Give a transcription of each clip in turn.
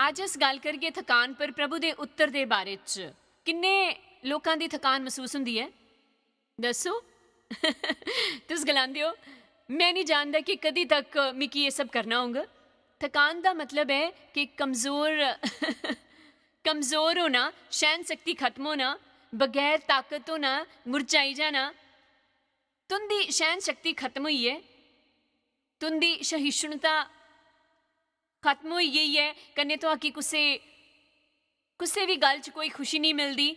ਅੱਜ ਅਸੀਂ ਗੱਲ ਕਰੀਏ ਥਕਾਨ ਪਰ ਪ੍ਰਭੂ ਦੇ ਉੱਤਰ ਦੇ ਬਾਰੇ 'ਚ। ਕਿੰਨੇ ਲੋਕਾਂ ਦੀ ਥਕਾਨ ਮਹਿਸੂਸ ਹੁੰਦੀ ਹੈ? ਦੱਸੋ। ਤੁਸੀਂ ਗਲਾਉਂਦੇ ਹੋ, ਮੈਂ ਨਹੀਂ ਜਾਣਦਾ ਕਿ ਕਦੀ ਤੱਕ ਮਿਕੀ ਇਹ ਸਭ ਕਰਨਾ ਹੋਊਗਾ। ਥਕਾਨ ਦਾ ਮਤਲਬ ਹੈ ਕਿ ਕਮਜ਼ੋਰ ਹੋਣਾ, ਸਹਿਨ ਸ਼ਕਤੀ ਖਤਮ ਹੋਣਾ, ਬਗੈਰ ਤਾਕਤ ਹੋਣਾ, ਮੁਰਝਾਈ ਜਾਣਾ। ਤੁੰਦੀ ਸਹਿਨ ਸ਼ਕਤੀ ਖਤਮ ਹੋਈ ਹੈ, ਤੁੰਦੀ ਸਹਿष्णुता ਖਤਮ ਹੋਈ ਗਈ ਹੈ। ਕਨੇ ਤੋਂ ਆਕੀ ਕਿਸੇ ਵੀ ਗੱਲ 'ਚ ਕੋਈ ਖੁਸ਼ੀ ਨਹੀਂ ਮਿਲਦੀ।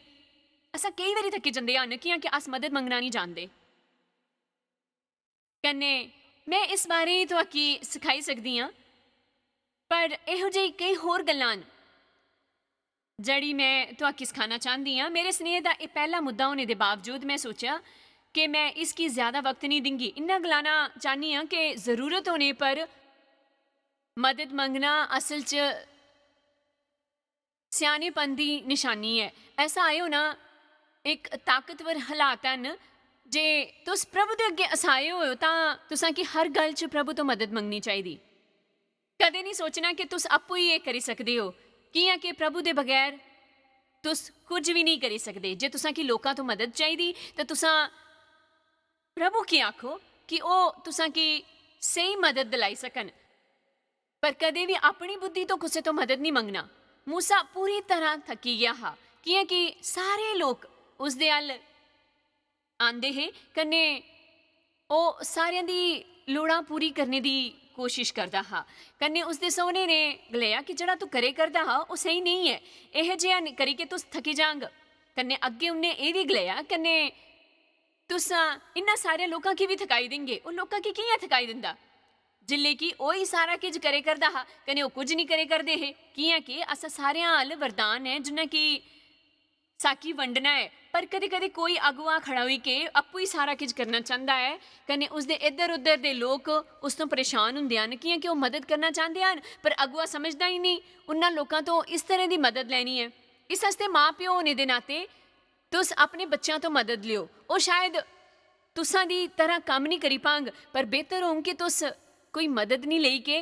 ਅਸਾਂ ਕਈ ਵਾਰੀ ਥੱਕੇ ਜਾਂਦੇ ਹਨ ਕਿ ਅਸ ਮਦਦ ਮੰਗਣਾ ਨਹੀਂ ਜਾਣਦੇ। ਕਨੇ ਮੈਂ ਇਸ ਬਾਰੇ ਤੋਂ ਆਕੀ ਸਿਖਾਈ ਸਕਦੀ ਹਾਂ, ਪਰ ਇਹੋ ਜਿਹੀ ਕਈ ਹੋਰ ਗੱਲਾਂ ਜਿਹੜੀ ਮੈਂ ਤੁਹਾਡੀ ਸਿਖਾਉਣਾ ਚਾਹੁੰਦੀ ਹਾਂ। ਮੇਰੇ ਸਨੇਹ ਦਾ ਇਹ ਪਹਿਲਾ ਮੁੱਦਾ ਹੋਣੇ ਦੇ ਬਾਵਜੂਦ ਮੈਂ ਸੋਚਿਆ कि मैं इसकी ज़्यादा वक्त नहीं दूंगी। इन्ना गलाना चाहनी हाँ कि ज़रूरत होने पर मदद मंगना असल च सियानेपन की निशानी है। ऐसा आए हो ना, एक ताकतवर हालात हैं, जे तुस प्रभु के अगे असाए हो तो तुसां की हर गल च प्रभु तो मदद मंगनी चाहिए। कदे नहीं सोचना कि तुस आपू ही ये करी सकते हो, कि प्रभु के बगैर तुस कुछ भी नहीं करी सकते। जे तुसां की लोकां तो मदद चाहिए तो तुसां प्रभु की आखो कि वो तुसां की सही मदद दिलाई सकन, पर कदे भी अपनी बुद्धि तो किसी तो मदद नहीं मंगना। मूसा पूरी तरह थकी गया हा, कि सारे लोग उसदे अल आंदे है, कन्ने वो सारियां दी लोड़ां पूरी करने दी कोशिश करता हा। कन्ने उसदे सोहने ने गलिया कि जड़ा तू करे करदा हा वो सही नहीं है, यह जिहा करी के तुस थकी जांग। कन्ने अगे उन्हें ये भी गलिया, कन्ने तुसा इन्ना सारे लोगों की भी थकाई देंगे। वो लोगों की कियां थकाई दिंदा जिले कि वही सारा किज करे करदा हा, कने वो कुछ नहीं करे करदे है। कि असा सारियां हल वरदान है जिन्ना कि साकी वंडना है, पर कदे कदे कोई अगुआ खड़ा हुई के आपू ही सारा किज करना चाहता है। कने उसदे इधर उधर दे लोग उस तो परेशान हुंदे हन, कि वो मदद करना चाहते हैं, पर अगुआ समझदा ही नहीं। उन्हां लोकां तो इस तरह की मदद लैनी है। इस वास्ते माँ प्यो होने के नाते तुस अपने बच्चों तो मदद लियो। वो शायद तुसां दी तरह काम नहीं करी पांग, पर बेहतर हों कि तुस कोई मदद नहीं लेई के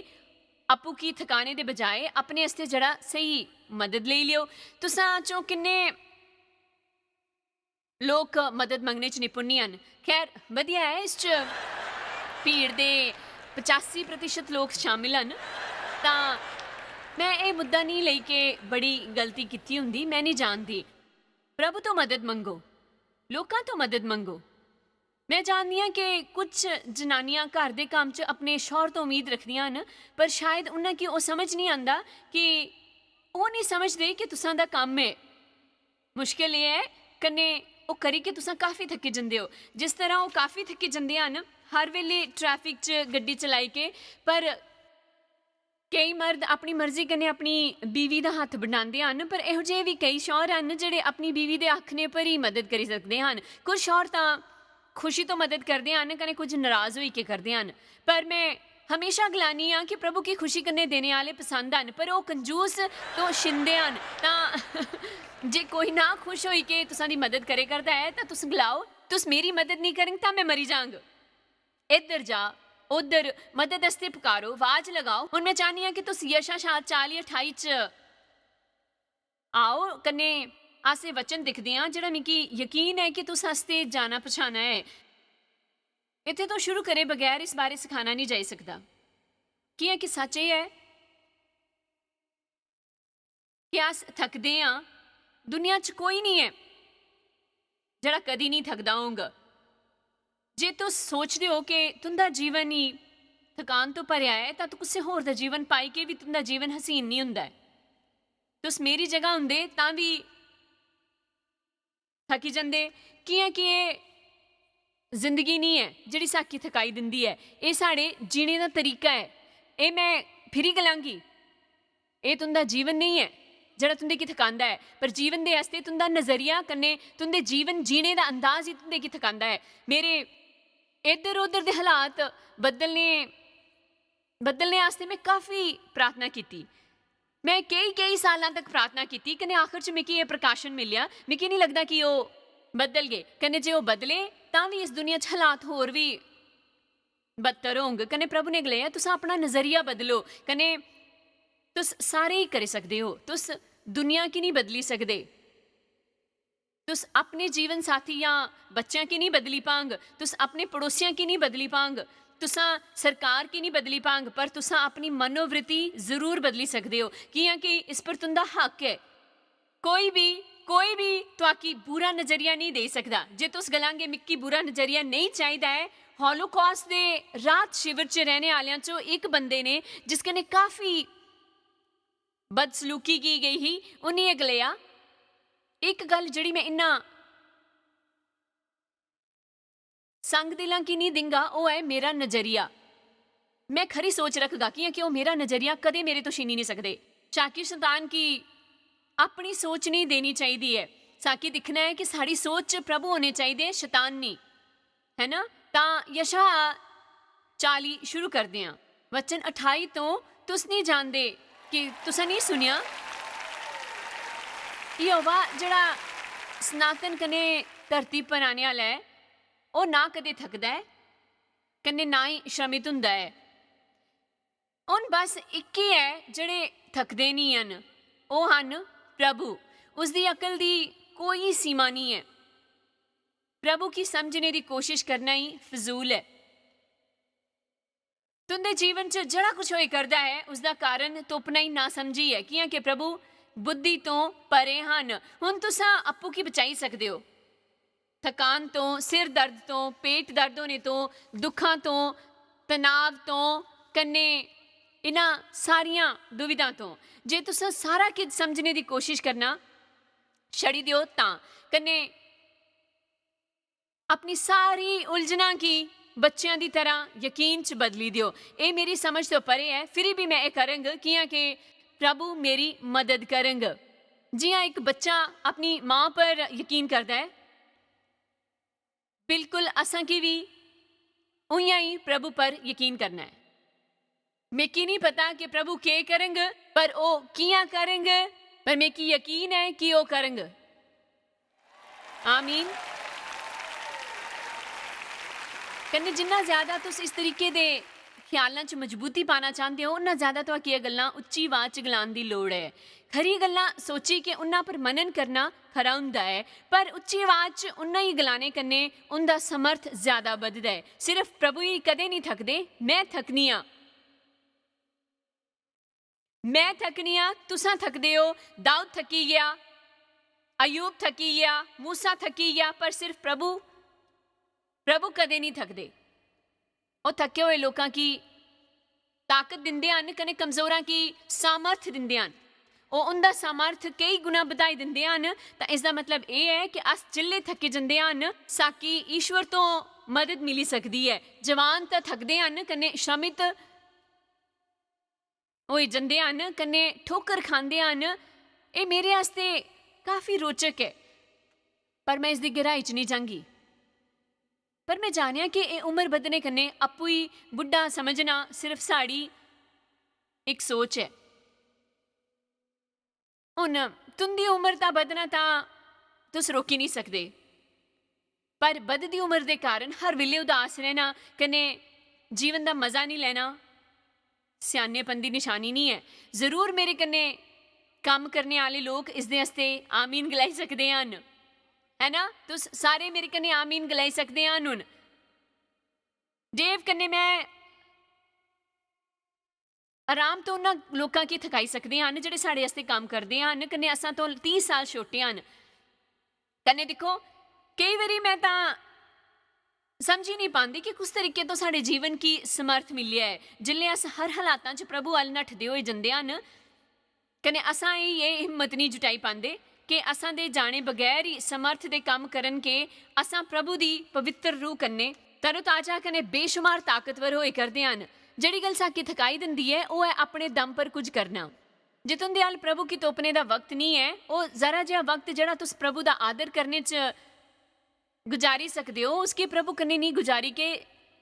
आपू की थकाने दे बजाय अपने वास्ते जड़ा सही मदद ले लियो। तुसां चों किन्ने लोग मदद मंगने च निपुण नहीं हन। खैर वधिया है, इस च भीड़ दे 85% लोग शामिल हन। तां मैं ये मुद्दा नहीं लई के बड़ी गलती कीती हुंदी, मैं नहीं जानती। प्रभु तो मदद मंगो, लोकां तो मदद मंगो। मैं जानती हाँ कि कुछ जनानियां घर के काम च अपने शौहर तो उम्मीद रखदियां न, पर शायद उन्हें की वो समझ नहीं आता कि वो नहीं समझते कि तुसां दा काम है मुश्किल ये है। कन्ने वो करी के तुसां काफ़ी थके जंदे हो। जिस तरह वो काफ़ी थके जंदे हैं हर वेले ट्रैफिक च गड्डी चलाई के, पर कई मर्द अपनी मर्जी कन्ने अपनी बीवी का हथ बढ़ाते हैं, पर इहो जिहे भी कई शौहर हैं जिहड़े अपनी बीवी के आखने पर ही मदद करी सकते हैं। कुछ शौहर तो खुशी तो मदद करते हैं, कने कुछ नाराज़ होई के करते हैं। पर मैं हमेशा गलानी हाँ कि प्रभु की खुशी करने देने वाले पसंद हैं, पर वो कंजूस तो शिंदे हैं। तो जे कोई ना खुश होई के तुसां दी मदद करे करता है तो तुस गलाओ, तुस मेरी मदद नहीं करेंगे तो मैं मरी जांग। इधर जा उधर मदद वास्ते पुकारो, आवाज लगाओ। हुण मैं चाहनी हाँ कि तुस यशायाह 40:28 च आओ, कन्ने आसे वचन दिखते हैं जिहड़ा मिगी यकीन है कि तुस हस्ते जाना पछाना है। इत्थे तो शुरू करे बगैर इस बारे सिखाना नहीं जा सकता, कि सच ये है कि अस थकदे हैं। दुनिया च कोई नहीं है जिहड़ा कदी नहीं थकदा होगा। जे तुस सोचते हो कि तुंदा जीवन ही थकान तो भरिया है, तो किसी होर दा जीवन पाई के भी तुंदा जीवन हसीन नहीं हुंदा है। तुस मेरी जगह हुंदे तां भी थकी जंदे, कि जिंदगी नहीं है जिहड़ी साकी थकाई दिंदी है। ये साढ़े जीने का तरीका है। ये मैं फिरी गलांगी, ये तुंदा जीवन नहीं है जिहड़ा तुंदे की थकांदा है, पर जीवन दे वास्ते तुंदा नज़रिया कन्ने तुंदे जीवन जीने का अंदाज ही तुंदे की थकांदा है। मेरे इधर उधर दे हालात बदलने वास्ते मैं काफ़ी प्रार्थना की। मैं कई साल तक प्रार्थना की, कन्ने आखिर च मिगी ये प्रकाशन मिलिया। मिगी नहीं लगता कि वो बदल गए, कन्ने जे वो बदले तां भी इस दुनिया च हालात होर भी बदतर होंगे। कन्ने प्रभु ने गलाया तुस अपना नज़रिया बदलो। कन्ने तुस सारे ही करी सकदे हो। तुस दुनिया की नहीं बदली सकदे, तुस अपने जीवन साथी या बच्चों की नहीं बदली पांग, तुस अपने पड़ोसियों की नहीं बदली पांग, तुसा सरकार की नहीं बदली पांग, पर तुसा अपनी मनोवृत्ति जरूर बदली सकदे हो, कि इस पर तुंदा हक है। कोई भी तुआकी बुरा नजरिया नहीं दे सकदा। जे तुस गलांगे मिक्की बुरा नजरिया नहीं चाहिदा है, हॉलोकॉस्ट दे रात शिविर च रहने आलियां चो एक बंदे ने जिस कन्नै काफी बदसलूकी की गई ही, उन्हें ये गलिया एक गल जिहड़ी मैं इन्ना संग दिलां की नहीं दिंगा, वो है मेरा नजरिया। मैं खरी सोच रखगा कि मेरा नजरिया कदे मेरे तो छीनी नहीं सकते। चाकी शैतान की अपनी सोच नहीं देनी चाहिए है, साकी दिखना है कि साड़ी सोच प्रभु होने चाहिए, शैतान नहीं, है ना। ता यशायाह 40 शुरू करते हैं, वचन 28 तो तुस नहीं जानते कि तुसा नहीं सुनिया, यहोवा जड़ा सनातन कने धरती पर आने वाला है, वो ना कदे थकदा है कन्ने ना ही श्रमित हुंदा है। उन बस एक ही है जड़े थकदे नहीं हन, वो हन प्रभु। उसकी अकल दी कोई सीमा नहीं है। प्रभु की समझने की कोशिश करना ही फजूल है। तुंदे जीवन च जड़ा कुछ होए करदा है, उसका कारण तोपना ही ना समझी है, कि प्रभु बुद्धि तो परे हन। हुण तुसां अप्पू की बचाई सकदे हो, थकान तो, सिर दर्द तो, पेट दर्द होने तो, दुखा तो, तनाव तो, कन्ने इन्हां सारियां दुविधा तो। जे तुसां सारा किश समझने की कोशिश करना छड़ी दिओ तां कन्ने अपनी सारी उलझना की बच्चों की तरह यकीन च बदली दिओ। ये मेरी समझ तो परे है, फिर भी मैं ये करंग कि प्रभु मेरी मदद करंग। जी हाँ, एक बच्चा अपनी माँ पर यकीन करता है, बिल्कुल असां की भी उइयां ही प्रभु पर यकीन करना है। मेकी नहीं पता कि प्रभु के करंग, पर ओ कियां करंग, पर मेकी यकीन है कि ओ करंग। आमीन। कन्ने जिन्ना ज्यादा तुस इस तरीके दे ख्यालों च मजबूती पाना चाहते हो, उन्ना ज्यादा तो ये गल्लां उच्ची आवाज च गलान दी लोड़ है। खरी गल्लां सोची कि उन्ना पर मनन करना खरा हुंदा है, पर उच्ची आवाज च उन्ना ही गलाने कन्ने उनका समर्थ ज्यादा बधदा है। सिर्फ प्रभु ही कदे नहीं थकदे, मैं थकनी हाँ, मैं थकनी हाँ, तुसां थकदे हो। दाऊद थकी गया, अयूब थकी गया, मूसा थकी गया, पर सिर्फ प्रभु कदे नहीं थकदे। वो थके हुए लोगों की ताकत दिंदे हन, कने कमजोरां की सामर्थ दिंदे हन। वो उनका सामर्थ कई गुना बढ़ाई दिंदे हन। तो इसका मतलब ये है कि अस जिल्ले थके जंदे हन, साकी ईश्वर तो मदद मिली सकती है। जवान तो थकदे हन, कने श्रमित होई जंदे हन, कने ठोकर खांदे हन। ये मेरे आस्ते काफी रोचक है, पर मैं इसकी गहराई च नहीं जांगी। पर मैं जानिया कि ये उम्र बधने कन्ने आपू ही बुढ़ा समझना सिर्फ साड़ी एक सोच है। हुण तुंदी उम्र दा बधना तां तुस रोकी नहीं सकदे, पर बधदी उम्र के कारण हर वेले उदास रहना कन्ने जीवन का मजा नहीं लेना सियानेपन की निशानी नहीं है। जरूर मेरे कन्ने काम करने वाले लोग इस दे आस्ते आमीन गलाई सकते हैं, है ना। तुस सारे मेरे कन्ने आमीन गलाई सकते हैं। हुण डेव कन्ने मैं आराम तो उन्होंने लोगों की थकाई सकते हैं जोड़े साढ़े वास्ते काम करते हैं, कन्ने असां तो 30 साल छोटे हैं। कन्ने देखो कई बारी मैं तो समझ ही नहीं पाती कि किस तरीके तो साढ़े जीवन की समर्थ मिली है, जिल्ले अस हर हालातां च प्रभु अल नठदे होए जंदे हन। कन्ने असां ये हिम्मत नहीं जुटाई पाते कि असां दे जाने बगैर ही समर्थ दे काम करन के असां प्रभु दी पवित्र रूह कन्ने तरोताजा कन्ने बेशुमार ताकतवर होए करदे हन। जिहड़ी गल साकी थकाई दिंदी है वो है अपने दम पर कुछ करना। जे तुंदे अल प्रभु की तोपने का वक्त नहीं है, वो जरा जिहा वक्त जिहड़ा तुस प्रभु का आदर करने च गुजारी सकते हो, उसकी प्रभु कन्ने नहीं गुजारी के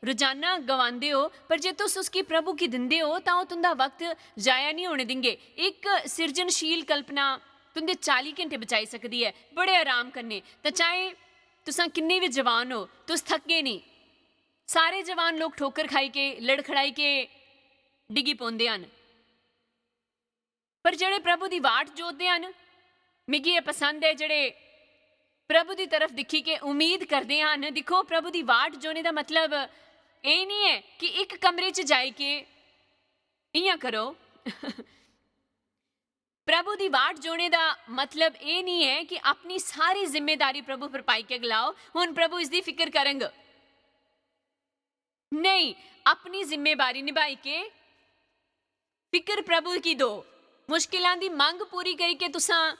रोजाना गवांदे हो। पर जे तुस उसकी प्रभु की दिंदे हो तो वह तुंदा वक्त जाया नहीं होने देंगे। एक सृजनशील कल्पना तुंदे 40 घंटे बचाई सकती है बड़े आराम करने। तो चाहे तुसां किन्ने भी जवान हो, तुस थके नहीं। सारे जवान लोग ठोकर खाई के लड़खड़ाई के डिगी पौंदे हन, पर ਜਿਹੜੇ ਪ੍ਰਭੂ ਦੀ ਵਾਟ ਜੋੜਦੇ ਹਨ, ਮਿਗੀ ਇਹ ਪਸੰਦ ਹੈ, ਜਿਹੜੇ ਪ੍ਰਭੂ ਦੀ ਤਰਫ ਦਿਖੀ ਕੇ ਉਮੀਦ ਕਰਦੇ ਹਨ। ਦੇਖੋ, ਪ੍ਰਭੂ ਦੀ ਵਾਟ ਜੋਣੇ ਦਾ ਮਤਲਬ ਇਹ ਨਹੀਂ ਹੈ ਕਿ ਇੱਕ ਕਮਰੇ 'ਚ ਜਾਈ ਕੇ ਇਆਂ ਕਰੋ। ਪ੍ਰਭੂ ਦੀ ਵਾਟ ਜੋਣੇ ਦਾ ਮਤਲਬ ਇਹ ਨਹੀਂ ਹੈ ਕਿ ਆਪਣੀ ਸਾਰੀ ਜ਼ਿੰਮੇਦਾਰੀ ਪ੍ਰਭੂ ਪਰ ਪਾਈ ਕੇ ਅਗਲਾਓ, ਹੁਣ ਪ੍ਰਭੂ ਇਸ ਦੀ ਫਿਕਰ ਕਰਾਂਗੇ। ਨਹੀਂ, ਆਪਣੀ ਜ਼ਿੰਮੇਵਾਰੀ ਨਿਭਾਈ ਕੇ ਫਿਕਰ ਪ੍ਰਭੂ ਕੀ ਦੋ। ਮੁਸ਼ਕਿਲਾਂ ਦੀ ਮੰਗ ਪੂਰੀ ਕਰੀ ਕੇ ਤੁਸਾਂ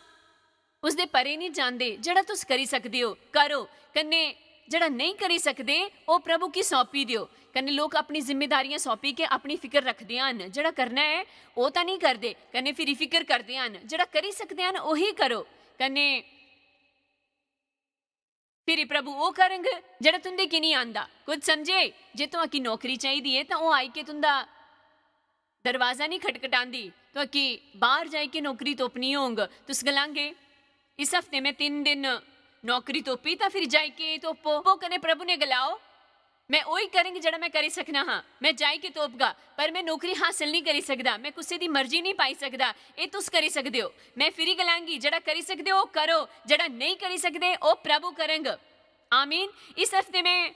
ਉਸਦੇ ਪਰੇ ਨਹੀਂ ਜਾਂਦੇ। ਜਿਹੜਾ ਤੁਸੀਂ ਕਰੀ ਸਕਦੇ ਹੋ ਕਰੋ, ਕਨੇ ਜਿਹੜਾ ਨਹੀਂ ਕਰੀ ਸਕਦੇ ਉਹ ਪ੍ਰਭੂ ਕੀ ਸੌਂਪੀ ਦਿਓ। ਕਨੇ ਲੋਕ ਆਪਣੀ ਜ਼ਿੰਮੇਦਾਰੀਆਂ ਸੌਂਪੀ ਕੇ ਆਪਣੀ ਫਿਕਰ ਰੱਖਦੇ ਹਨ। ਜਿਹੜਾ ਕਰਨਾ ਹੈ ਉਹ ਤਾਂ ਨਹੀਂ ਕਰਦੇ, ਕਨੇ ਫਿਰ ਫਿਕਰ ਕਰਦੇ ਹਨ। ਜਿਹੜਾ ਕਰੀ ਸਕਦੇ ਹਨ ਉਹੀ ਕਰੋ, ਕਨੇ ਫਿਰ ਪ੍ਰਭੂ ਉਹ ਕਰਨਗੇ ਜਿਹੜਾ ਤੁੰਦੇ ਕੀ ਨਹੀਂ ਆਂਦਾ। ਕੁਝ ਸਮਝੇ, ਜੇ ਤੁਹਾਨੂੰ ਨੌਕਰੀ ਚਾਹੀਦੀ ਹੈ ਤਾਂ ਉਹ ਆਈ ਕੇ ਤੁੰਦਾ ਦਰਵਾਜ਼ਾ ਨਹੀਂ ਖਟਖਟਾਉਂਦੀ, ਤੁਹਾਨੂੰ ਬਾਹਰ ਜਾਈ ਕੇ ਨੌਕਰੀ ਤੋਪਣੀ ਹੋਊਗਾ। ਤੁਸੀਂ ਗਲਾਂਗੇ ਇਸ ਹਫਤੇ ਮੈਂ 3 ਦਿਨ ਨੌਕਰੀ ਤੋਪੀ, ਤਾਂ ਫਿਰ ਜਾਈ ਕੇ ਤੋਪੋ। ਉਹ ਕਨੇ ਪ੍ਰਭੂ ਨੇ ਗਲਾਓ ਮੈਂ ਉਹੀ ਕਰਾਂਗੀ ਜਿਹੜਾ ਮੈਂ ਕਰੀ ਸਕਣਾ ਹਾਂ। ਮੈਂ ਜਾਈ ਕੇ ਤੋਪਗਾ, ਪਰ ਮੈਂ ਨੌਕਰੀ ਹਾਸਿਲ ਨਹੀਂ ਕਰੀ ਸਕਦਾ, ਮੈਂ ਕਿਸੇ ਦੀ ਮਰਜ਼ੀ ਨਹੀਂ ਪਾਈ ਸਕਦਾ। ਇਹ ਤੁਸੀਂ ਕਰੀ ਸਕਦੇ ਹੋ। ਮੈਂ ਫਿਰ ਗਲਾਂਗੀ ਜਿਹੜਾ ਕਰੀ ਸਕਦੇ ਹੋ ਉਹ ਕਰੋ, ਜਿਹੜਾ ਨਹੀਂ ਕਰੀ ਸਕਦੇ ਉਹ ਪ੍ਰਭੂ ਕਰਨਗੇ। ਆਮੀਨ। ਇਸ ਹਫਤੇ ਮੈਂ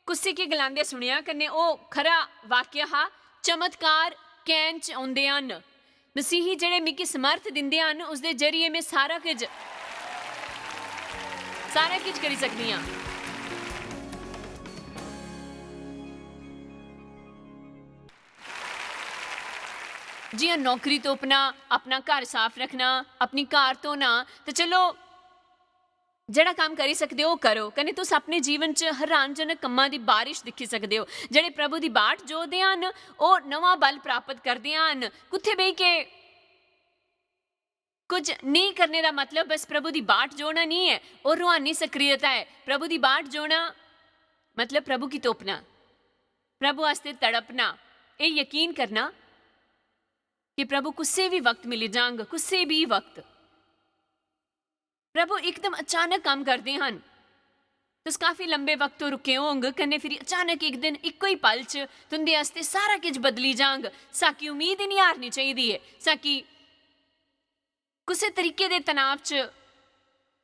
ਕੁਸੇ ਕੀ ਗਲਾਂਦੇ ਸੁਣਿਆ ਕਨੇ ਉਹ ਖਰਾ ਵਾਕਿਆ ਹਾ। ਚਮਤਕਾਰ ਕਹਿਣ 'ਚ ਆਉਂਦੇ ਹਨ। ਮਸੀਹੀ ਜਿਹੜੇ ਮਿੱਕੀ ਸਮਰਥ ਦਿੰਦੇ ਹਨ, ਉਸਦੇ ਜ਼ਰੀਏ ਮੈਂ ਸਾਰਾ ਕੁਝ ਕਰੀ ਸਕਦੀ ਹਾਂ। जी हाँ, नौकरी तोपना, अपना घर साफ रखना, अपनी कार धोना, तो चलो ਜਿਹੜਾ ਕੰਮ ਕਰੀ ਸਕਦੇ ਹੋ ਕਰੋ। ਕਨੇ ਤੁਸੀਂ ਆਪਣੇ ਜੀਵਨ 'ਚ ਹੈਰਾਨਜਨਕ ਕੰਮਾਂ ਦੀ ਬਾਰਿਸ਼ ਦੇਖੀ ਸਕਦੇ ਹੋ। ਜਿਹੜੇ ਪ੍ਰਭੂ ਦੀ ਬਾਟ ਜੋੜਦੇ ਹਨ ਉਹ ਨਵਾਂ ਬਲ ਪ੍ਰਾਪਤ ਕਰਦੇ ਹਨ। ਕੁੱਥੇ ਬਹਿ ਕੇ ਕੁਝ ਨਹੀਂ ਕਰਨੇ ਦਾ ਮਤਲਬ ਬਸ ਪ੍ਰਭੂ ਦੀ ਬਾਟ ਜੋੜਨਾ ਨਹੀਂ ਹੈ, ਉਹ ਰੂਹਾਨੀ ਸਕਰੀਅਤਾ ਹੈ। ਪ੍ਰਭੂ ਦੀ ਬਾਟ ਜੋੜਨਾ ਮਤਲਬ ਪ੍ਰਭੂ ਕੀ ਤੋਪਣਾ, ਪ੍ਰਭੂ ਵਾਸਤੇ ਤੜਪਣਾ, ਇਹ ਯਕੀਨ ਕਰਨਾ ਕਿ ਪ੍ਰਭੂ ਕਿਸੇ ਵੀ ਵਕਤ ਮਿਲ ਜਾਣਗੇ। ਕਿਸੇ ਵੀ ਵਕਤ ਪ੍ਰਭੂ ਇੱਕਦਮ ਅਚਾਨਕ ਕੰਮ ਕਰਦੇ ਹਨ। ਤੁਸੀਂ ਕਾਫੀ ਲੰਬੇ ਵਕਤ ਤੋਂ ਰੁਕੇ ਹੋਗੇ, ਕਨੇ ਫਿਰ ਅਚਾਨਕ ਇੱਕ ਦਿਨ ਇੱਕੋ ਹੀ ਪਲ 'ਚ ਤੁੰਦੇ ਵਾਸਤੇ ਸਾਰਾ ਕੁਝ ਬਦਲੀ ਜਾਣਗੇ। ਸਾਕੀ ਉਮੀਦ ਹੀ ਨਹੀਂ ਹਾਰਨੀ ਚਾਹੀਦੀ ਹੈ। ਸਾਕੀ ਕਿਸੇ ਤਰੀਕੇ ਦੇ ਤਣਾਅ 'ਚ,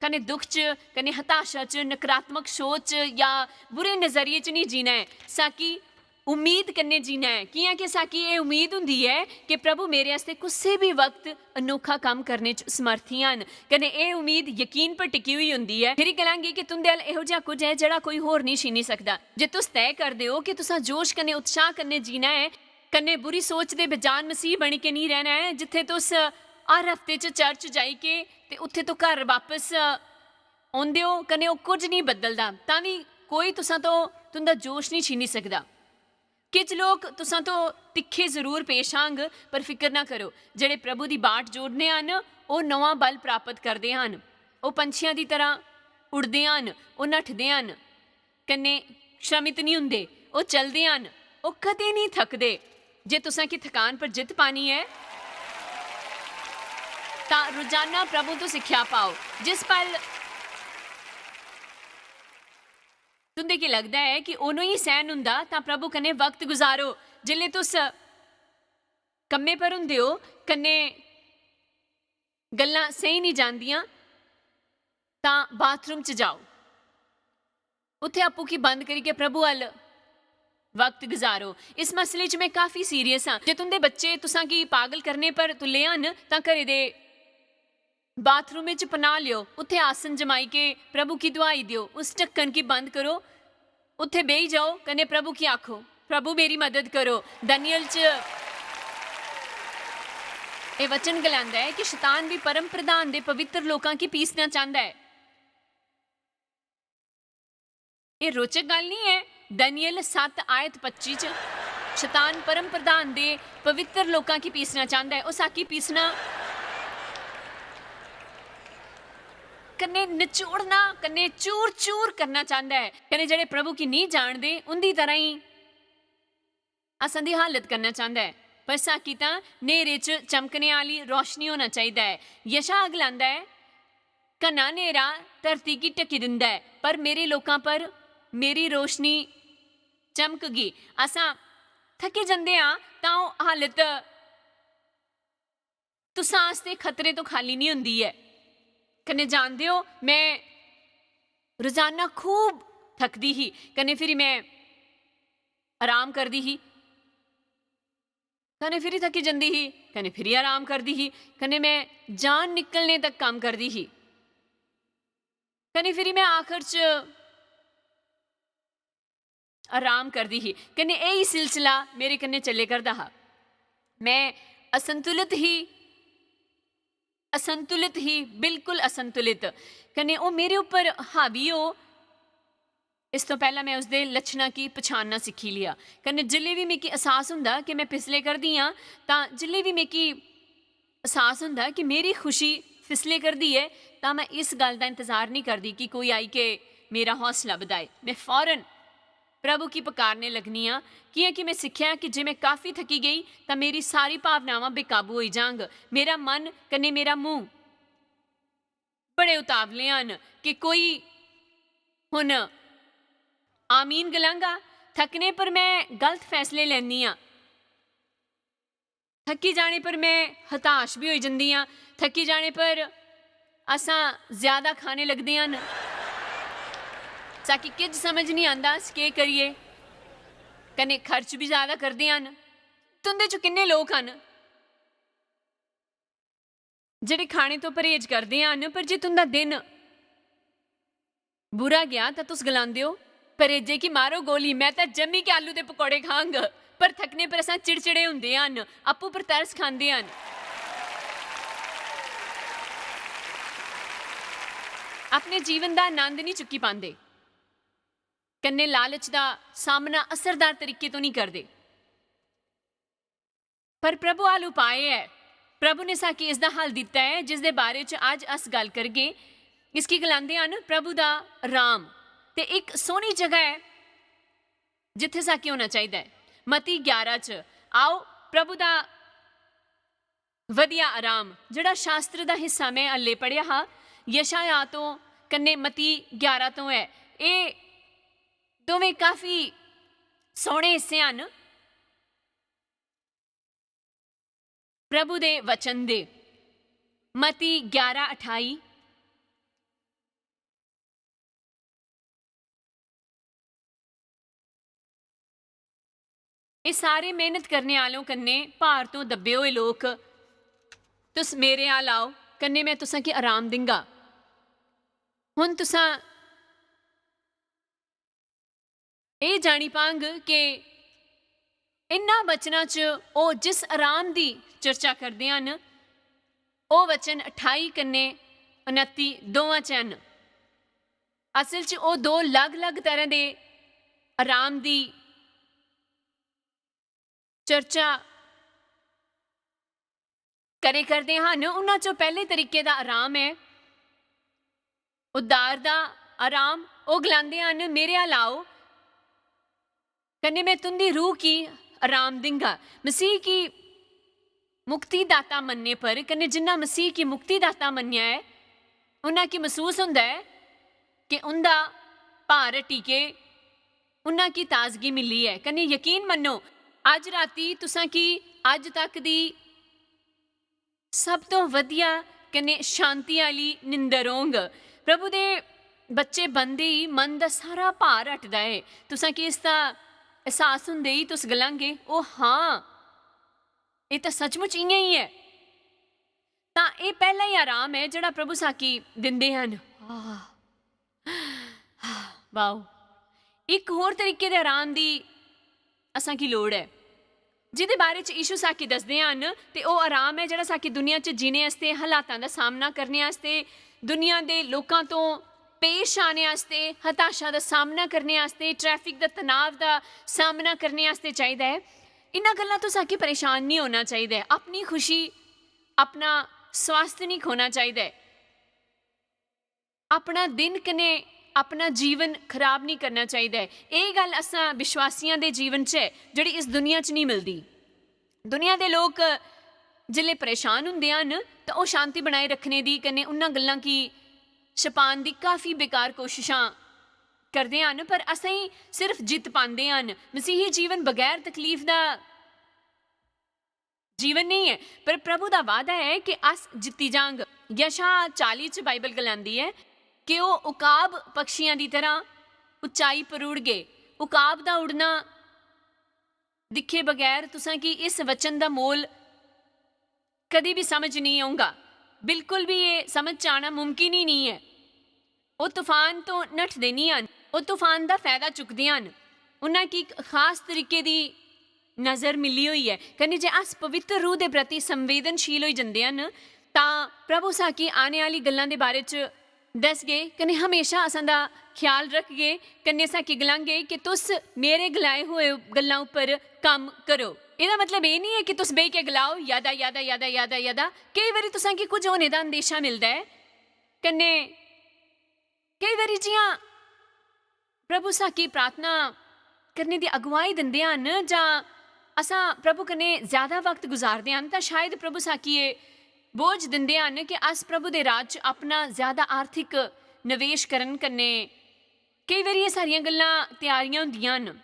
ਕਨੇ ਦੁੱਖ 'ਚ, ਕਨੇ ਹਤਾਸ਼ਾ 'ਚ, ਨਕਾਰਾਤਮਕ ਸੋਚ ਜਾਂ ਬੁਰੇ ਨਜ਼ਰੀਏ 'ਚ ਨਹੀਂ ਜੀਣਾ ਹੈ। ਸਾਕੀ ਉਮੀਦ ਕਰਨੇ ਜੀਣਾ ਹੈ। ਕਿया ਕਿ ਸਾਕੀ ਇਹ ਉਮੀਦ ਹੁੰਦੀ ਹੈ ਕਿ ਪ੍ਰਭੂ ਮੇਰੇ ਵਾਸਤੇ ਕਿਸੇ ਵੀ ਵਕਤ ਅਨੋਖਾ ਕੰਮ ਕਰਨੇ 'ਚ ਸਮਰਥੀ ਹਨ। ਕਨੇ ਇਹ ਉਮੀਦ ਯਕੀਨ ਪਰ ਟਿਕੀ ਹੋਈ ਹੁੰਦੀ ਹੈ। ਫਿਰ ਕਹਾਂਗੀ ਕਿ ਤੁੰਦੇ ਇਹੋ ਜਿਹਾ ਕੁਝ ਹੈ ਜਿਹੜਾ ਕੋਈ ਹੋਰ ਨਹੀਂ ਛੀਨੀ ਸਕਦਾ। ਜੇ ਤੁਸੀਂ ਤੈਅ ਕਰਦੇ ਹੋ ਕਿ ਤੁਸੀਂ ਜੋਸ਼ ਕਨੇ ਉਤਸ਼ਾਹ ਕਰਨੇ ਜੀਣਾ ਹੈ, ਕਨੇ ਬੁਰੀ ਸੋਚ ਦੇ ਬਜਾਨ ਮਸੀਹ ਬਣ ਕੇ ਨਹੀਂ ਰਹਿਣਾ ਹੈ। ਜਿੱਥੇ ਤੁਸੀਂ ਹਰ ਹਫਤੇ 'ਚ ਚਰਚ ਜਾਈ ਕੇ ਤੇ ਉੱਥੇ ਤੋਂ ਘਰ ਵਾਪਸ ਆਉਂਦੇ ਹੋ, ਕਨੇ ਉਹ ਕੁਝ ਨਹੀਂ ਬਦਲਦਾ, ਤਾਂ ਵੀ ਕੋਈ ਤੁਸਾਂ ਤੋਂ ਤੁੰਦਾ ਜੋਸ਼ ਨਹੀਂ ਛੀਨੀ ਸਕਦਾ। ਕੁਝ ਲੋਕ ਤੁਸਾਂ ਤੋਂ ਤਿੱਖੇ ਜ਼ਰੂਰ ਪੇਸ਼ ਆਂਗੇ, ਪਰ ਫਿਕਰ ਨਾ ਕਰੋ। ਜਿਹੜੇ ਪ੍ਰਭੂ ਦੀ ਬਾਟ ਜੋੜਨੇ ਹਨ ਉਹ ਨਵਾਂ ਬਲ ਪ੍ਰਾਪਤ ਕਰਦੇ ਹਨ। ਉਹ ਪੰਛੀਆਂ ਦੀ ਤਰ੍ਹਾਂ ਉੜਦੇ ਹਨ, ਉਹ ਨੱਠਦੇ ਹਨ, ਕੰਨੇ ਸ਼ਰਮਿਤ ਨਹੀਂ ਹੁੰਦੇ, ਉਹ ਚੱਲਦੇ ਹਨ, ਉਹ ਕਦੇ ਨਹੀਂ ਥੱਕਦੇ। ਜੇ ਤੁਸਾਂ ਕੀ ਥਕਾਨ ਪਰ ਜਿੱਤ ਪਾਣੀ ਹੈ ਤਾਂ ਰੋਜ਼ਾਨਾ ਪ੍ਰਭੂ ਤੋਂ ਸਿੱਖਿਆ ਪਾਓ। ਜਿਸ ਪਲ ਤੁੰਦੇ ਕੀ ਲੱਗਦਾ ਹੈ ਕਿ ਉਹਨੂੰ ਹੀ ਸਹਿਨ ਹੁੰਦਾ ਤਾਂ ਪ੍ਰਭੂ ਕਨੇ ਵਕਤ ਗੁਜ਼ਾਰੋ। ਜਿਲੇ ਤੁਸ ਕੰਮੇ ਪਰ ਹੁੰਦੇ ਹੋ, ਕਨੇ ਗੱਲਾਂ ਸਹੀ ਨਹੀਂ ਜਾਂਦੀਆਂ ਤਾਂ ਬਾਥਰੂਮ 'ਚ ਜਾਓ, ਉੱਥੇ ਆਪੂ ਕੀ ਬੰਦ ਕਰੀ ਕੇ ਪ੍ਰਭੂ ਵੱਲ ਵਕਤ ਗੁਜ਼ਾਰੋ। ਇਸ ਮਸਲੇ 'ਚ ਮੈਂ ਕਾਫੀ ਸੀਰੀਅਸ ਹਾਂ। ਜੇ ਤੁੰਦੇ ਬੱਚੇ ਤੁਸਾਂ ਕੀ ਪਾਗਲ ਕਰਨੇ ਪਰ ਤੁਲੇ ਹਨ ਤਾਂ ਘਰੇ ਦੇ ਬਾਥਰੂਮ ਵਿੱਚ ਪਨਾਹ ਲਿਓ, ਉੱਥੇ ਆਸਨ ਜਮਾਈ ਕੇ ਪ੍ਰਭੂ ਕੀ ਦੁਆਈ ਦਿਓ, ਉਸ ਢੱਕਣ ਕੀ ਬੰਦ ਕਰੋ, ਉੱਥੇ ਬਹਿ ਜਾਓ, ਕਨੇ ਪ੍ਰਭੂ ਕੀ ਆਖੋ ਪ੍ਰਭੂ ਮੇਰੀ ਮਦਦ ਕਰੋ। ਦਨੀਅਲ 'ਚ ਇਹ ਵਚਨ ਗਲਾਂਦਾ ਹੈ ਕਿ ਸ਼ੈਤਾਨ ਵੀ ਪਰਮ ਪ੍ਰਧਾਨ ਦੇ ਪਵਿੱਤਰ ਲੋਕਾਂ ਕੀ ਪੀਸਣਾ ਚਾਹੁੰਦਾ ਹੈ। ਇਹ ਰੋਚਕ ਗੱਲ ਨਹੀਂ ਹੈ। ਦਨੀਅਲ 7 ਆਇਤ 25 'ਚ ਸ਼ੈਤਾਨ ਪਰਮ ਪ੍ਰਧਾਨ ਦੇ ਪਵਿੱਤਰ ਲੋਕਾਂ ਕੀ ਪੀਸਣਾ ਚਾਹੁੰਦਾ ਹੈ। ਉਹ ਸਾਕੀ ਪੀਸਣਾ ਕਨੇ ਨਿਚੋੜਨਾ, ਕਨੇ ਚੂਰ ਚੂਰ ਕਰਨਾ ਚਾਹੁੰਦਾ ਹੈ। ਕਨੇ ਜਿਹੜੇ ਪ੍ਰਭੂ ਕੀ ਨਹੀਂ ਜਾਣਦੇ ਉਹਦੀ ਤਰ੍ਹਾਂ ਹੀ ਅਸਾਂ ਦੀ ਹਾਲਤ ਕਰਨਾ ਚਾਹੁੰਦਾ ਹੈ। ਪਰ ਸਾਕੀ ਤਾਂ ਨੇਰੇ 'ਚ ਚਮਕਣੇ ਵਾਲੀ ਰੋਸ਼ਨੀ ਹੋਣਾ ਚਾਹੀਦਾ ਹੈ। ਯਸ਼ਾ ਅਗਲਾਂਦਾ ਹੈ ਘਨਾ ਨੇਰਾ ਧਰਤੀ ਕੀ ਢਕੀ ਦਿੰਦਾ ਹੈ, ਪਰ ਮੇਰੇ ਲੋਕਾਂ ਪਰ ਮੇਰੀ ਰੋਸ਼ਨੀ ਚਮਕ ਗਈ। ਅਸਾਂ ਥੱਕੇ ਜਾਂਦੇ ਹਾਂ ਤਾਂ ਉਹ ਹਾਲਤ तुसां आस्ते खतरे तो खाली नहीं हुंदी है। कन्नै जानदे हो मैं रोजाना खूब थकदी ही, कन्नै फिर मैं आराम करदी ही, कन्नै फिर थकी जंदी ही, कन्नै फिर आराम करदी ही, कन्नै मैं जान निकलने तक काम करदी ही, कन्नै फिर मैं आखिर च आराम करदी ही, कन्नै यही सिलसिला मेरे कन्नै चले करदा हा। मैं असंतुलित ही बिल्कुल असंतुलित, कन्नै वो मेरे उपर हावी हो। इस तो पहला मैं उसके लक्षणों की पछानना सीखी लिया। कन्नै जिल्ले भी मिगी एहसास हुंदा कि मैं फिसले करदी हाँ, तां जिल्ले भी मिगी एहसास हुंदा कि मेरी खुशी फिसले करदी है, तां मैं इस गल का इंतज़ार नहीं करदी कि कोई आई के मेरा हौसला बधाए। मैं फौरन प्रभु की पुकारने लगनी हाँ, कि मैं सीखिया कि जे मैं काफ़ी थकी गई तो मेरी सारी भावनावां बेकाबू हो जांग। मेरा मन कन्नै मेरा मूँह बड़े उतावले हैं कि कोई हुण आमीन गलांगा। थकने पर मैं गलत फैसले लैनी हाँ, थकी जाने पर मैं हताश भी हो जाती हाँ, थकी जाने पर असां ज़्यादा खाने लगते हैं, साकी किज समझ नहीं आता के करिए, कन्नै खर्च भी ज़्यादा करते हैं। तुंदे च किन्ने लोग हैं जिहड़े खाने तो परहेज करते हैं, पर जे तुंदा दिन बुरा गया तो तुस गलांदे हो परहेजे की मारो गोली, मैं तो जम्मी के आलू के पकौड़े खांग। पर थकने पर असां चिड़चिड़े हुंदे हैं, आपू पर तरस खांदे हैं। अपने जीवन का आनंद नहीं चुकी पाते, कन्ने लालच का सामना असरदार तरीके तो नहीं करते। पर प्रभु आल उपाय है, प्रभु ने साकी इसका हल दिता है, जिस दे बारे च अज अस गल करगे। इसकी गलांदे हैं प्रभु का राम। ते एक सोहनी जगह है जिथे साकी होना चाहिए, मती 11 च। आओ प्रभु का वधिया आराम, जिहड़ा शास्त्र का हिस्सा मैं हल्ले पढ़िया हा, यशाया तो कन्ने मती 11 तो है। ये दोवें काफ़ी सोहने हिस्से हैं प्रभु दे वचन दे। मती 11:28, ये सारे मेहनत करने आलों कन्ने भार तो दबे हुए लोग, तुस मेरे आल आओ, कन्ने मैं तुसां की आराम दिंगा। हुण तुसां ये जानी पांग कि इन्हां वचनां च ओ जिस आराम की चर्चा करते हैं, वो वचन 28 कन्ने 29 दोवां च हैं। असल च वो दो अलग अलग तरह के आराम की चर्चा करे करते हैं। उन्हां चों पहले तरीके का आराम है उदार का आराम। वो गलांदे हैं मेरे अल आओ, कन्ने मैं तुंदी रूह की आराम दिंगा। मसीह की मुक्तिदाता मनने पर, कन्ने जिन्ना मसीह की मुक्तिदाता मन्निया है, उन्ना की महसूस होंदा है कि उनका भार टीके, उन्ना की ताजगी मिली है। कन्ने यकीन मनो, अज राती तुसां की अज तक दी सब तो वधिया कन्ने शांति वाली निंदर होंग। प्रभु दे बच्चे बनदे ही मन का सारा भार हटदा है। तुसां की इसका एहसास हुंदे ही तुस गलांगे, ओ हाँ, ये तो सचमुच इयां ही है। तां ये पहला ही आराम है जिहड़ा प्रभु साकी दिंदे हन। वाओ, एक होर तरीके दे आराम दी असां की लोड़ है, जिहदे बारे च यीशु साकी दसदे हैं। ते वो आराम है जिहड़ा साकी दुनिया च जीने आस्ते, हालातां दा सामना करने आस्ते, दुनिया दे लोकां तो पेश आने आस्ते, हताशा का सामना करने आस्ते, ट्रैफिक का तनाव का सामना करने आस्ते चाहिए है। इन्हां गल्लां तो साकी परेशान नहीं होना चाहिए। अपनी खुशी, अपना स्वास्थ्य नहीं खोना चाहिए, अपना दिन कने अपना जीवन खराब नहीं करना चाहिए। ये गल असां विश्वासियों के जीवन च है जिहड़ी इस दुनिया च नहीं मिलती। दुनिया के लोग जिले परेशान होंदे हन तो वो शांति बनाए रखने की, कन्ने उन्हां गल्लां की छपान की काफ़ी बेकार कोशिशां करते हैं। पर असीं सिर्फ जित पाते हैं। मसीही जीवन बगैर तकलीफ का ਜੀਵਨ ਨਹੀਂ ਹੈ, ਪਰ ਪ੍ਰਭੂ ਦਾ ਵਾਅਦਾ ਹੈ ਕਿ ਅਸ ਜਿੱਤੀ ਜਾਂਗ। ਯਸ਼ਾ 40 ਚ ਬਾਈਬਲ ਗਲਾਂਦੀ ਹੈ ਕਿ ਉਹ ਉਕਾਬ ਪਕਸ਼ੀਆਂ ਦੀ ਤਰ੍ਹਾਂ ਉਚਾਈ ਪਰ ਉੜ ਗਏ। ਉਕਾਬ ਦਾ ਉੜਨਾ ਦਿਖੇ ਬਗੈਰ ਤੁਸਾਂ ਕੀ ਇਸ ਵਚਨ ਦਾ ਮੋਲ ਕਦੀ ਵੀ ਸਮਝ ਨਹੀਂ ਆਊਗਾ। ਬਿਲਕੁਲ ਵੀ ਇਹ ਸਮਝ 'ਚ ਆਉਣਾ ਮੁਮਕਿਨ ਹੀ ਨਹੀਂ ਹੈ। ਉਹ ਤੂਫਾਨ ਤੋਂ ਨੱਠਦੇ ਨਹੀਂ ਹਨ, ਉਹ ਤੂਫਾਨ ਦਾ ਫਾਇਦਾ ਚੁੱਕਦੇ ਹਨ। ਉਹਨਾਂ ਕੀ ਇੱਕ ਖਾਸ ਤਰੀਕੇ ਦੀ ਨਜ਼ਰ ਮਿਲੀ ਹੋਈ ਹੈ। ਕਹਿੰਦੇ ਜੇ ਅਸ ਪਵਿੱਤਰ ਰੂਹ ਦੇ ਪ੍ਰਤੀ ਸੰਵੇਦਨਸ਼ੀਲ ਹੋਈ ਜਾਂਦੇ ਹਨ ਤਾਂ ਪ੍ਰਭੂ ਸਾਕੀ ਆਉਣ ਵਾਲੀ ਗੱਲਾਂ ਦੇ ਬਾਰੇ 'ਚ ਦੱਸ ਗਏ। ਕਹਿੰਦੇ ਹਮੇਸ਼ਾ ਅਸਾਂ ਦਾ ਖਿਆਲ ਰੱਖਗੇ। ਕੰਨੇ ਸਾਕੀ ਗਲਾਂਗੇ ਕਿ ਤੁਸ ਮੇਰੇ ਗਲਾਏ ਹੋਏ ਗੱਲਾਂ ਉੱਪਰ ਕੰਮ ਕਰੋ। ਇਹਦਾ ਮਤਲਬ ਇਹ ਨਹੀਂ ਹੈ ਕਿ ਤੁਸੀਂ ਬਹਿ ਕੇ ਗਲਾਓ ਯਾਦਾ ਯਾਦਾ ਯਾਦਾ ਯਾਦਾ ਯਾਦਾ। ਕਈ ਵਾਰੀ ਤੁਸਾਂ ਕੀ ਕੁਝ ਹੋਣੇ ਦਾ ਅੰਦੇਸ਼ਾ ਮਿਲਦਾ ਹੈ। ਕੰਨੇ ਕਈ ਵਾਰੀ ਜਿਹਾਂ ਪ੍ਰਭੂ ਸਾਕੀ ਪ੍ਰਾਰਥਨਾ ਕਰਨੇ ਦੀ ਅਗਵਾਈ ਦਿੰਦੇ ਹਨ ਜਾਂ ਅਸਾਂ ਪ੍ਰਭੂ ਕਨੇ ਜ਼ਿਆਦਾ ਵਕਤ ਗੁਜ਼ਾਰਦੇ ਹਨ ਤਾਂ ਸ਼ਾਇਦ ਪ੍ਰਭੂ ਸਾਕੀ ਇਹ ਬੋਝ ਦਿੰਦੇ ਹਨ ਕਿ ਅਸ ਪ੍ਰਭੂ ਦੇ ਰਾਜ 'ਚ ਆਪਣਾ ਜ਼ਿਆਦਾ ਆਰਥਿਕ ਨਿਵੇਸ਼ ਕਰਨ ਕੰਨੇ ਕਈ ਵਾਰੀ ਇਹ ਸਾਰੀਆਂ ਗੱਲਾਂ ਤਿਆਰੀਆਂ ਹੁੰਦੀਆਂ ਹਨ।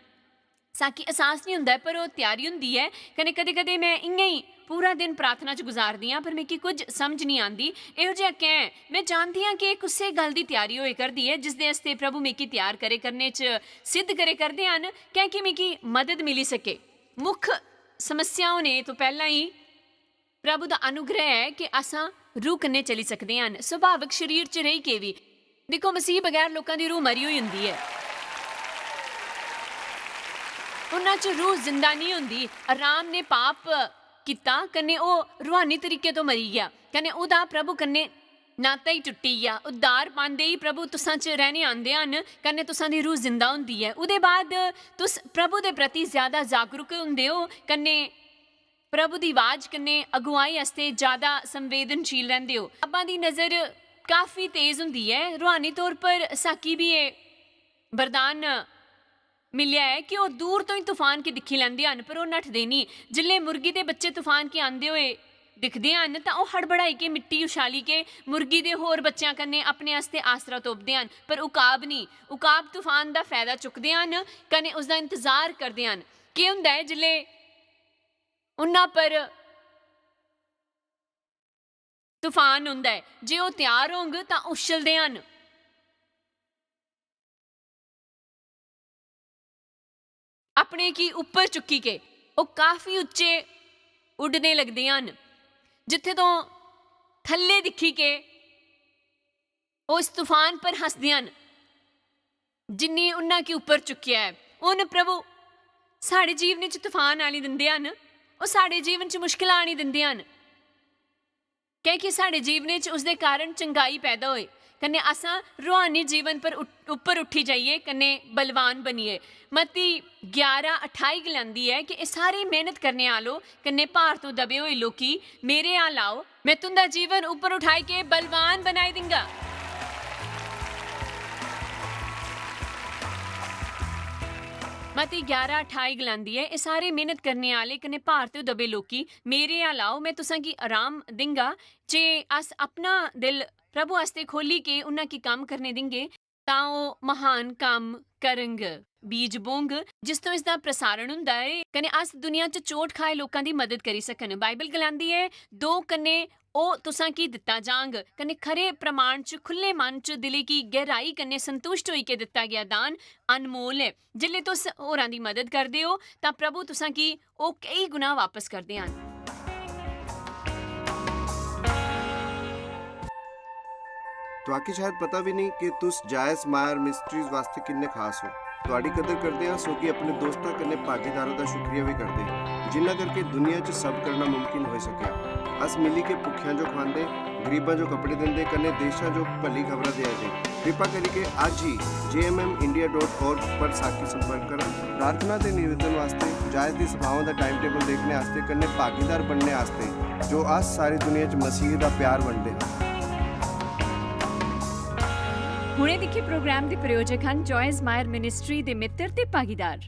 ਸਾਕੀ ਅਹਿਸਾਸ ਨਹੀਂ ਹੁੰਦਾ ਪਰ ਉਹ ਤਿਆਰੀ ਹੁੰਦੀ ਹੈ। ਕਦੇ ਕਦੇ ਕਦੇ ਮੈਂ ਇੰਨਾ ਹੀ ਪੂਰਾ ਦਿਨ ਪ੍ਰਾਰਥਨਾ 'ਚ ਗੁਜ਼ਾਰਦੀ ਹਾਂ ਪਰ ਮੈਂ ਕੀ ਕੁਝ ਸਮਝ ਨਹੀਂ ਆਉਂਦੀ। ਇਹੋ ਜਿਹਾ ਕਹਿ ਮੈਂ ਜਾਣਦੀ ਹਾਂ ਕਿ ਕਿਸੇ ਗੱਲ ਦੀ ਤਿਆਰੀ ਹੋਏ ਕਰਦੀ ਹੈ ਜਿਸ ਦੇ ਵਾਸਤੇ ਪ੍ਰਭੂ ਮੇਕੀ ਤਿਆਰ ਕਰੇ ਕਰਨੇ 'ਚ ਸਿੱਧ ਕਰੇ ਕਰਦੇ ਹਨ ਕਿ ਮੇਕੀ ਮਦਦ ਮਿਲੀ ਸਕੇ। ਮੁੱਖ ਸਮੱਸਿਆ ਹੋਣੇ ਤੋਂ ਪਹਿਲਾਂ ਹੀ ਪ੍ਰਭੂ ਦਾ ਅਨੁਗ੍ਰਹਿ ਹੈ ਕਿ ਅਸਾਂ ਰੂਹ ਕੰਨੇ ਚਲੀ ਸਕਦੇ ਹਨ। ਸੁਭਾਵਿਕ ਸਰੀਰ 'ਚ ਰਹੀ ਕੇ ਵੀ ਦੇਖੋ ਮਸੀਹ ਬਗੈਰ ਲੋਕਾਂ ਦੀ ਰੂਹ ਮਰੀ ਹੋਈ ਹੁੰਦੀ ਹੈ। ਉਹਨਾਂ 'ਚ ਰੂਹ ਜ਼ਿੰਦਾ ਨਹੀਂ ਹੁੰਦੀ। ਆਰਾਮ ਨੇ ਪਾਪ ਕੀਤਾ ਕੰਨੇ ਉਹ ਰੂਹਾਨੀ ਤਰੀਕੇ ਤੋਂ ਮਰੀ ਗਿਆ। ਕਹਿੰਦੇ ਉਹਦਾ ਪ੍ਰਭੂ ਕੰਨੇ ਨਾਤਾ ਹੀ ਟੁੱਟੀ ਗਿਆ। ਉਦਾਰ ਪਾਉਂਦੇ ਹੀ ਪ੍ਰਭੂ ਤੁਸਾਂ 'ਚ ਰਹਿਣੇ ਆਉਂਦੇ ਹਨ ਕੰਨੇ ਤੁਸਾਂ ਦੀ ਰੂਹ ਜ਼ਿੰਦਾ ਹੁੰਦੀ ਹੈ। ਉਹਦੇ ਬਾਅਦ ਤੁਸ ਪ੍ਰਭੂ ਦੇ ਪ੍ਰਤੀ ਜ਼ਿਆਦਾ ਜਾਗਰੂਕ ਹੁੰਦੇ ਹੋ ਕੰਨੇ ਪ੍ਰਭੂ ਦੀ ਆਵਾਜ਼ ਕੰਨੇ ਅਗਵਾਈ ਵਾਸਤੇ ਜ਼ਿਆਦਾ ਸੰਵੇਦਨਸ਼ੀਲ ਰਹਿੰਦੇ ਹੋ। ਅੱਬਾਂ ਦੀ ਨਜ਼ਰ ਕਾਫੀ ਤੇਜ਼ ਹੁੰਦੀ ਹੈ। ਰੂਹਾਨੀ ਤੌਰ ਪਰ ਸਾਕੀ ਵੀ ਇਹ ਵਰਦਾਨ ਮਿਲਿਆ ਹੈ ਕਿ ਉਹ ਦੂਰ ਤੋਂ ਹੀ ਤੂਫਾਨ ਕੀ ਦਿਖੀ ਲੈਂਦੇ ਹਨ ਪਰ ਉਹ ਨੱਠਦੇ ਨਹੀਂ। ਜਿੱਲੇ ਮੁਰਗੀ ਦੇ ਬੱਚੇ ਤੂਫਾਨ ਕੇ ਆਉਂਦੇ ਹੋਏ ਦਿਖਦੇ ਹਨ ਤਾਂ ਉਹ ਹੜਬੜਾਈ ਕੇ ਮਿੱਟੀ ਉਛਾਲੀ ਕੇ ਮੁਰਗੀ ਦੇ ਹੋਰ ਬੱਚਿਆਂ ਕੰਨੇ ਆਪਣੇ ਵਾਸਤੇ ਆਸਰਾ ਤੋਪਦੇ ਹਨ। ਪਰ ਉਕਾਬ ਨਹੀਂ। ਉਕਾਬ ਤੂਫਾਨ ਦਾ ਫਾਇਦਾ ਚੁੱਕਦੇ ਹਨ ਕੰਨੇ ਉਸਦਾ ਇੰਤਜ਼ਾਰ ਕਰਦੇ ਹਨ। ਕੀ ਹੁੰਦਾ ਹੈ ਜਿੱਲੇ ਉਹਨਾਂ ਪਰ ਤੂਫਾਨ ਹੁੰਦਾ ਹੈ ਜੇ ਉਹ ਤਿਆਰ ਹੋਣ ਤਾਂ ਉਛਲਦੇ ਹਨ। ਆਪਣੇ ਕੀ ਉੱਪਰ ਚੁੱਕੀ ਕੇ ਉਹ ਕਾਫੀ ਉੱਚੇ ਉੱਡਣੇ ਲੱਗਦੇ ਹਨ। ਜਿੱਥੇ ਤੋਂ ਥੱਲੇ ਦਿਖੀ ਕੇ ਉਹ ਇਸ ਤੂਫਾਨ ਪਰ ਹੱਸਦੇ ਹਨ ਜਿੰਨੀ ਉਹਨਾਂ ਕੀ ਉੱਪਰ ਚੁੱਕਿਆ ਹੈ। ਉਹਨ ਪ੍ਰਭੂ ਸਾਡੇ ਜੀਵਨ 'ਚ ਤੂਫਾਨ ਆਣੀ ਦਿੰਦੇ ਹਨ। ਉਹ ਸਾਡੇ ਜੀਵਨ 'ਚ ਮੁਸ਼ਕਿਲਾਂ ਆਣੀ ਦਿੰਦੇ ਹਨ ਕਿ ਸਾਡੇ ਜੀਵਨ 'ਚ ਉਸਦੇ ਕਾਰਨ ਚੰਗਾਈ ਪੈਦਾ ਹੋਏ ਕੰਨੇ ਅਸਾਂ ਰੂਹਾਨੀ ਜੀਵਨ ਪਰ ਉੱਪਰ ਉੱਠੀ ਜਾਈਏ ਕੰਨੇ ਬਲਵਾਨ ਬਣੀਏ। ਮਤੀ 11:28 ਗਲਾਂਦੀ ਹੈ ਕਿ ਇਹ ਸਾਰੀ ਮਿਹਨਤ ਕਰਨੇ ਆਲੋ ਕੰਨੇ ਭਾਰ ਤੋਂ ਦਬੇ ਹੋਏ ਲੋਕੀ ਮੇਰੇ ਆ ਲਾਓ ਮੈਂ ਤੁੰਦਾ ਜੀਵਨ ਉੱਪਰ ਉਠਾਈ ਕੇ ਬਲਵਾਨ ਬਣਾਈ ਦਿੰਗਾ। ਮਤੀ 11:28 ਗਲਾਂਦੀ ਹੈ ਇਹ ਸਾਰੇ ਮਿਹਨਤ ਕਰਨੇ ਆਲੇ ਕੰਨੇ ਭਾਰ ਤੋਂ ਦਬੇ ਲੋਕੀ ਮੇਰੇ ਆ ਲਾਓ ਮੈਂ ਤੁਸਾਂ ਕੀ ਆਰਾਮ ਦਿੰਗਾ। ਜੇ ਅਸ ਆਪਣਾ ਦਿਲ ਪ੍ਰਭੂ ਵਾਸਤੇ ਖੋਲੀ ਕੇ ਉਹਨਾਂ ਕੀ ਕੰਮ ਕਰਨੇ ਦਿੰਗੇ ਤਾਂ ਉਹ ਮਹਾਨ ਕੰਮ ਕਰਨਗ ਬੀਜ ਬੋਂਗ ਜਿਸ ਤੋਂ ਇਸ ਦਾ ਪ੍ਰਸਾਰਣ ਹੁੰਦਾ ਹੈ ਕੰਨੇ ਅਸ ਦੁਨੀਆ 'ਚ ਚੋਟ ਖਾਏ ਲੋਕਾਂ ਦੀ ਮਦਦ ਕਰੀ ਸਕਣ। ਬਾਈਬਲ ਗਲਾਂਦੀ ਹੈ 2 ਕੰਨੇ ਉਹ ਤੁਸਾਂ ਕੀ ਦਿੱਤਾ ਜਾਂਗ ਕੰਨੇ ਖਰੇ ਪ੍ਰਮਾਣ 'ਚ ਖੁੱਲੇ ਮਨ 'ਚ ਦਿਲੇ ਕੀ ਗਹਿਰਾਈ ਕੰਨੇ ਸੰਤੁਸ਼ਟ ਹੋਈ ਕੇ ਦਿੱਤਾ ਗਿਆ ਦਾਨ ਅਨਮੋਲ ਹੈ। ਜਿੱਲੇ ਤੁਸ ਹੋਰਾਂ ਦੀ ਮਦਦ ਕਰਦੇ ਹੋ ਤਾਂ ਪ੍ਰਭੂ ਤੁਸਾਂ ਕੀ ਉਹ ਕਈ ਗੁਣਾ ਵਾਪਸ ਕਰਦੇ ਹਨ। ਤੁਹਾਡੀ ਸ਼ਾਇਦ ਪਤਾ ਵੀ ਨਹੀਂ ਕਿ ਤੁਸ ਜਾਇਜ਼ ਮਾਇਰ ਮਿਸਟਰੀਜ਼ ਵਾਸਤੇ ਕਿੰਨੇ ਖਾਸ ਹੋ। ਤੁਹਾਡੀ ਕਦਰ ਕਰਦੇ ਹਾਂ ਸੋ ਕਿ ਆਪਣੇ ਦੋਸਤਾਂ ਕੰਨੇ ਭਾਗੀਦਾਰਾਂ ਦਾ ਸ਼ੁਕਰੀਆ ਵੀ ਕਰਦੇ ਹਾਂ ਜਿਨ੍ਹਾਂ ਕਰਕੇ ਦੁਨੀਆ 'ਚ ਸਭ ਕਰਨਾ ਮੁਮਕਿਨ ਹੋ ਸਕਿਆ। ਅਸ ਮਿਲੀ ਕੇ ਭੁੱਖਿਆਂ ਜੋ ਖਾਂਦੇ ਗਰੀਬਾਂ ਜੋ ਕੱਪੜੇ ਦਿੰਦੇ ਕੰਨੇ ਦੇਸ਼ਾਂ ਜੋ ਭਲੀ ਖਬਰਾਂ ਦੇ ਆਏ। ਕਿਰਪਾ ਕਰਕੇ ਅੱਜ ਹੀ jmmindia.org पर साकी संपर्क करें। प्रार्थना के निवेदन वास्ते जायज़ दी सभाओं का टाइम टेबल देखने वास्ते कन्ने भागीदार बनने वास्ते जो आज सारी दुनिया च मसीह का प्यार बनते हैं। ਹੁਣੇ ਦੇਖੇ ਪ੍ਰੋਗਰਾਮ ਦੇ ਪ੍ਰਯੋਜਕ ਹਨ ਜੋਇਸ ਮਾਇਰ ਮਿਨਿਸਟਰੀ ਦੇ ਮਿੱਤਰ ਤੇ ਭਾਗੀਦਾਰ।